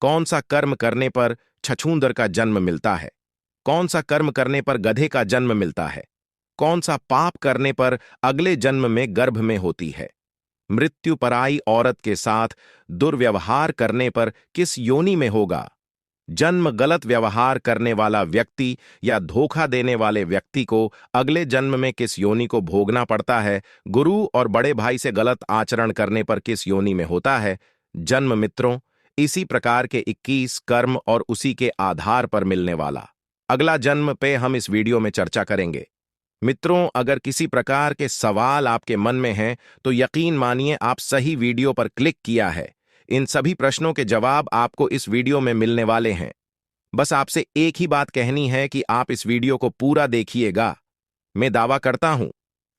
कौन सा कर्म करने पर छछूंदर का जन्म मिलता है? कौन सा कर्म करने पर गधे का जन्म मिलता है? कौन सा पाप करने पर अगले जन्म में गर्भ में होती है? मृत्यु पराई औरत के साथ दुर्व्यवहार करने पर किस योनि में होगा? जन्म गलत व्यवहार करने वाला व्यक्ति या धोखा देने वाले व्यक्ति को अगले जन्म में किस योनि को भोगना पड़ता है? गुरु और बड़े भाई से गलत आचरण करने पर किस योनि में होता है जन्म? मित्रों, इसी प्रकार के 21 कर्म और उसी के आधार पर मिलने वाला अगला जन्म पे हम इस वीडियो में चर्चा करेंगे। मित्रों, अगर किसी प्रकार के सवाल आपके मन में हैं तो यकीन मानिए आप सही वीडियो पर क्लिक किया है। इन सभी प्रश्नों के जवाब आपको इस वीडियो में मिलने वाले हैं। बस आपसे एक ही बात कहनी है कि आप इस वीडियो को पूरा देखिएगा। मैं दावा करता हूं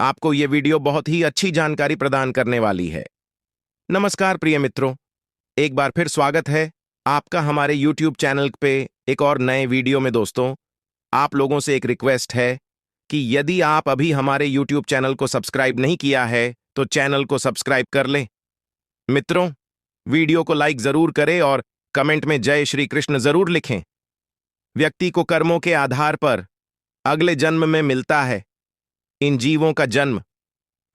आपको यह वीडियो बहुत ही अच्छी जानकारी प्रदान करने वाली है। नमस्कार प्रिय मित्रों, एक बार फिर स्वागत है आपका हमारे YouTube चैनल पे एक और नए वीडियो में। दोस्तों, आप लोगों से एक रिक्वेस्ट है कि यदि आप अभी हमारे YouTube चैनल को सब्सक्राइब नहीं किया है तो चैनल को सब्सक्राइब कर लें। मित्रों, वीडियो को लाइक जरूर करें और कमेंट में जय श्री कृष्ण जरूर लिखें। व्यक्ति को कर्मों के आधार पर अगले जन्म में मिलता है इन जीवों का जन्म।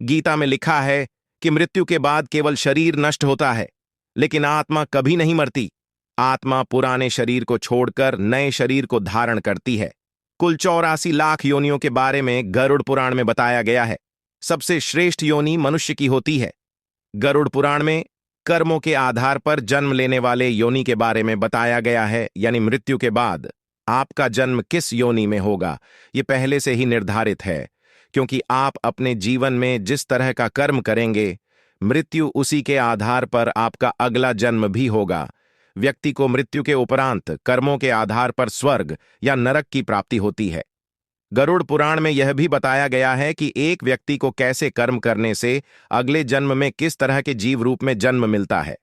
गीता में लिखा है कि मृत्यु के बाद केवल शरीर नष्ट होता है, लेकिन आत्मा कभी नहीं मरती। आत्मा पुराने शरीर को छोड़कर नए शरीर को धारण करती है। कुल 84 लाख योनियों के बारे में गरुड़ पुराण में बताया गया है। सबसे श्रेष्ठ योनि मनुष्य की होती है। गरुड़ पुराण में कर्मों के आधार पर जन्म लेने वाले योनि के बारे में बताया गया है, यानी मृत्यु के बाद आपका जन्म किस योनि में होगा यह पहले से ही निर्धारित है, क्योंकि आप अपने जीवन में जिस तरह का कर्म करेंगे मृत्यु उसी के आधार पर आपका अगला जन्म भी होगा। व्यक्ति को मृत्यु के उपरांत कर्मों के आधार पर स्वर्ग या नरक की प्राप्ति होती है। गरुड़ पुराण में यह भी बताया गया है कि एक व्यक्ति को कैसे कर्म करने से अगले जन्म में किस तरह के जीव रूप में जन्म मिलता है।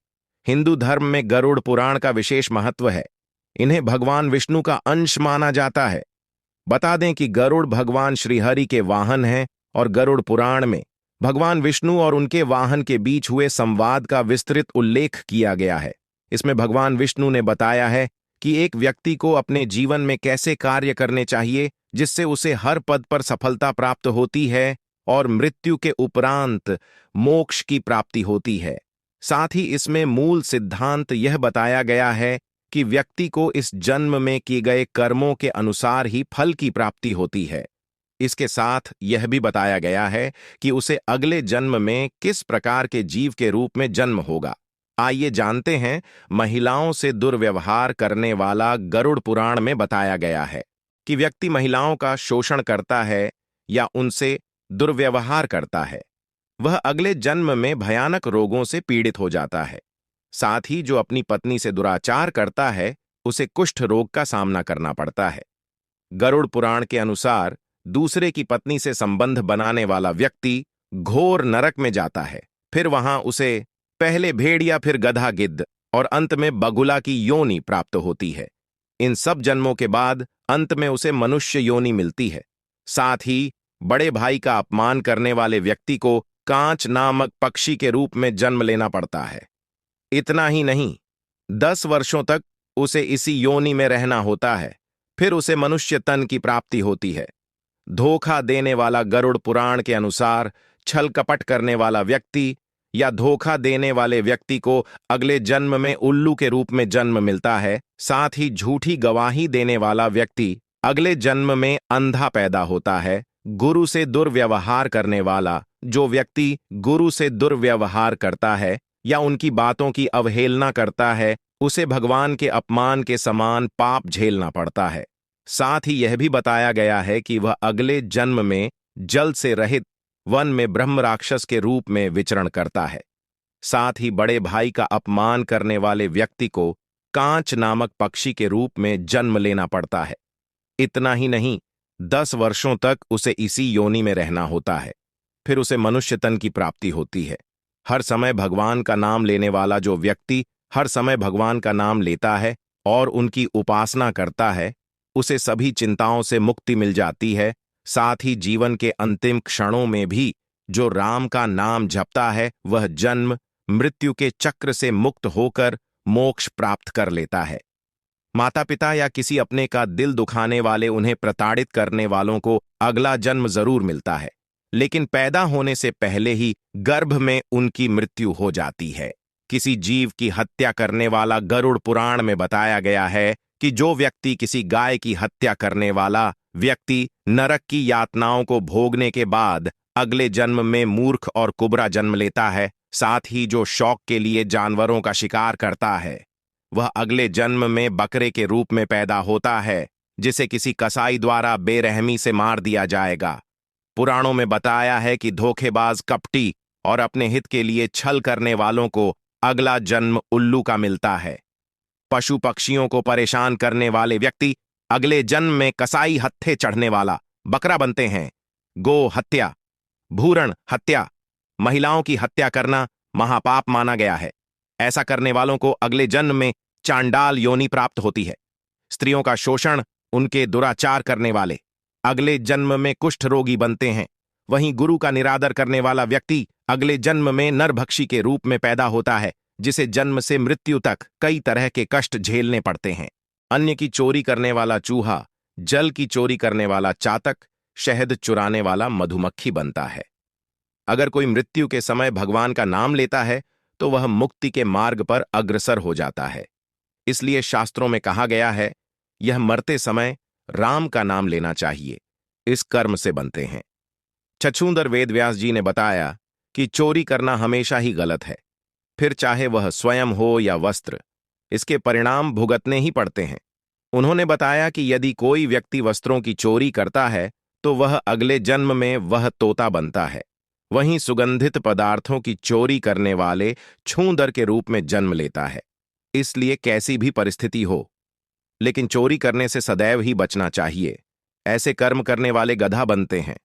हिंदू धर्म में गरुड़ पुराण का विशेष महत्व है। इन्हें भगवान विष्णु का अंश माना जाता है। बता दें कि गरुड़ भगवान श्रीहरि के वाहन हैं और गरुड़ पुराण में भगवान विष्णु और उनके वाहन के बीच हुए संवाद का विस्तृत उल्लेख किया गया है। इसमें भगवान विष्णु ने बताया है कि एक व्यक्ति को अपने जीवन में कैसे कार्य करने चाहिए जिससे उसे हर पद पर सफलता प्राप्त होती है और मृत्यु के उपरांत मोक्ष की प्राप्ति होती है। साथ ही इसमें मूल सिद्धांत यह बताया गया है कि व्यक्ति को इस जन्म में किए गए कर्मों के अनुसार ही फल की प्राप्ति होती है। इसके साथ यह भी बताया गया है कि उसे अगले जन्म में किस प्रकार के जीव के रूप में जन्म होगा। आइए जानते हैं। महिलाओं से दुर्व्यवहार करने वाला गरुड़ पुराण में बताया गया है कि व्यक्ति महिलाओं का शोषण करता है या उनसे दुर्व्यवहार करता है, वह अगले जन्म में भयानक रोगों से पीड़ित हो जाता है। साथ ही जो अपनी पत्नी से दुराचार करता है उसे कुष्ठ रोग का सामना करना पड़ता है। गरुड़ पुराण के अनुसार दूसरे की पत्नी से संबंध बनाने वाला व्यक्ति घोर नरक में जाता है। फिर वहां उसे पहले भेड़िया, फिर गधा, गिद्ध और अंत में बगुला की योनि प्राप्त होती है। इन सब जन्मों के बाद अंत में उसे मनुष्य योनि मिलती है। साथ ही बड़े भाई का अपमान करने वाले व्यक्ति को कांच नामक पक्षी के रूप में जन्म लेना पड़ता है। इतना ही नहीं, 10 वर्षों तक उसे इसी योनि में रहना होता है। फिर उसे मनुष्य तन की प्राप्ति होती है। धोखा देने वाला गरुड़ पुराण के अनुसार छल कपट करने वाला व्यक्ति या धोखा देने वाले व्यक्ति को अगले जन्म में उल्लू के रूप में जन्म मिलता है। साथ ही झूठी गवाही देने वाला व्यक्ति अगले जन्म में अंधा पैदा होता है। गुरु से दुर्व्यवहार करने वाला जो व्यक्ति गुरु से दुर्व्यवहार करता है या उनकी बातों की अवहेलना करता है उसे भगवान के अपमान के समान पाप झेलना पड़ता है। साथ ही यह भी बताया गया है कि वह अगले जन्म में जल से रहित वन में ब्रह्म राक्षस के रूप में विचरण करता है। साथ ही बड़े भाई का अपमान करने वाले व्यक्ति को कांच नामक पक्षी के रूप में जन्म लेना पड़ता है। इतना ही नहीं, 10 वर्षों तक उसे इसी योनि में रहना होता है। फिर उसे मनुष्य तन की प्राप्ति होती है। हर समय भगवान का नाम लेने वाला जो व्यक्ति हर समय भगवान का नाम लेता है और उनकी उपासना करता है उसे सभी चिंताओं से मुक्ति मिल जाती है। साथ ही जीवन के अंतिम क्षणों में भी जो राम का नाम जपता है वह जन्म मृत्यु के चक्र से मुक्त होकर मोक्ष प्राप्त कर लेता है। माता पिता या किसी अपने का दिल दुखाने वाले, उन्हें प्रताड़ित करने वालों को अगला जन्म जरूर मिलता है, लेकिन पैदा होने से पहले ही गर्भ में उनकी मृत्यु हो जाती है। किसी जीव की हत्या करने वाला, गरुड़ पुराण में बताया गया है कि जो व्यक्ति किसी गाय की हत्या करने वाला व्यक्ति नरक की यातनाओं को भोगने के बाद अगले जन्म में मूर्ख और कुबरा जन्म लेता है। साथ ही जो शौक के लिए जानवरों का शिकार करता है, वह अगले जन्म में बकरे के रूप में पैदा होता है, जिसे किसी कसाई द्वारा बेरहमी से मार दिया जाएगा। पुराणों में बताया है कि धोखेबाज, कपटी और अपने हित के लिए छल करने वालों को अगला जन्म उल्लू का मिलता है। पशु पक्षियों को परेशान करने वाले व्यक्ति अगले जन्म में कसाई हत्थे चढ़ने वाला बकरा बनते हैं। गो हत्या, भूरण हत्या, महिलाओं की हत्या करना महापाप माना गया है। ऐसा करने वालों को अगले जन्म में चांडाल योनि प्राप्त होती है। स्त्रियों का शोषण, उनके दुराचार करने वाले अगले जन्म में कुष्ठ रोगी बनते हैं। वहीं गुरु का निरादर करने वाला व्यक्ति अगले जन्म में नरभक्षी के रूप में पैदा होता है, जिसे जन्म से मृत्यु तक कई तरह के कष्ट झेलने पड़ते हैं। अन्न की चोरी करने वाला चूहा, जल की चोरी करने वाला चातक, शहद चुराने वाला मधुमक्खी बनता है। अगर कोई मृत्यु के समय भगवान का नाम लेता है तो वह मुक्ति के मार्ग पर अग्रसर हो जाता है। इसलिए शास्त्रों में कहा गया है, यह मरते समय राम का नाम लेना चाहिए, इस कर्म से बनते हैं। छछूंदर वेदव्यास जी ने बताया कि चोरी करना हमेशा ही गलत है, फिर चाहे वह स्वयं हो या वस्त्र, इसके परिणाम भुगतने ही पड़ते हैं। उन्होंने बताया कि यदि कोई व्यक्ति वस्त्रों की चोरी करता है तो वह अगले जन्म में वह तोता बनता है। वहीं सुगंधित पदार्थों की चोरी करने वाले छूंदर के रूप में जन्म लेता है। इसलिए कैसी भी परिस्थिति हो, लेकिन चोरी करने से सदैव ही बचना चाहिए। ऐसे कर्म करने वाले गधा बनते हैं।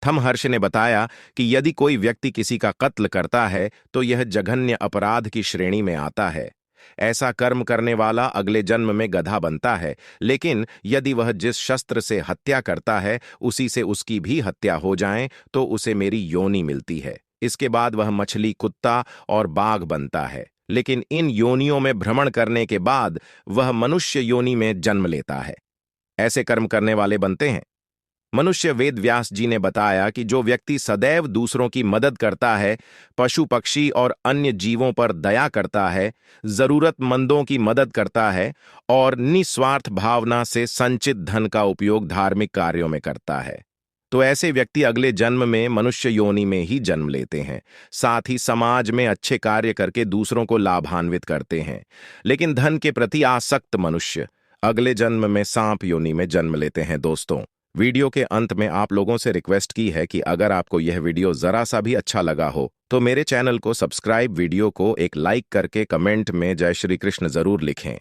थमहर्ष ने बताया कि यदि कोई व्यक्ति किसी का कत्ल करता है तो यह जघन्य अपराध की श्रेणी में आता है। ऐसा कर्म करने वाला अगले जन्म में गधा बनता है, लेकिन यदि वह जिस शस्त्र से हत्या करता है उसी से उसकी भी हत्या हो जाए तो उसे मेरी योनि मिलती है। इसके बाद वह मछली, कुत्ता और बाघ बनता है, लेकिन इन योनियों में भ्रमण करने के बाद वह मनुष्य योनि में जन्म लेता है। ऐसे कर्म करने वाले बनते हैं। मनुष्य वेद व्यास जी ने बताया कि जो व्यक्ति सदैव दूसरों की मदद करता है, पशु पक्षी और अन्य जीवों पर दया करता है, जरूरतमंदों की मदद करता है और निस्वार्थ भावना से संचित धन का उपयोग धार्मिक कार्यों में करता है, तो ऐसे व्यक्ति अगले जन्म में मनुष्य योनि में ही जन्म लेते हैं। साथ ही समाज में अच्छे कार्य करके दूसरों को लाभान्वित करते हैं। लेकिन धन के प्रति आसक्त मनुष्य अगले जन्म में सांप योनि में जन्म लेते हैं। दोस्तों, वीडियो के अंत में आप लोगों से रिक्वेस्ट की है कि अगर आपको यह वीडियो जरा सा भी अच्छा लगा हो तो मेरे चैनल को सब्सक्राइब, वीडियो को एक लाइक करके कमेंट में जय श्री कृष्ण जरूर लिखें।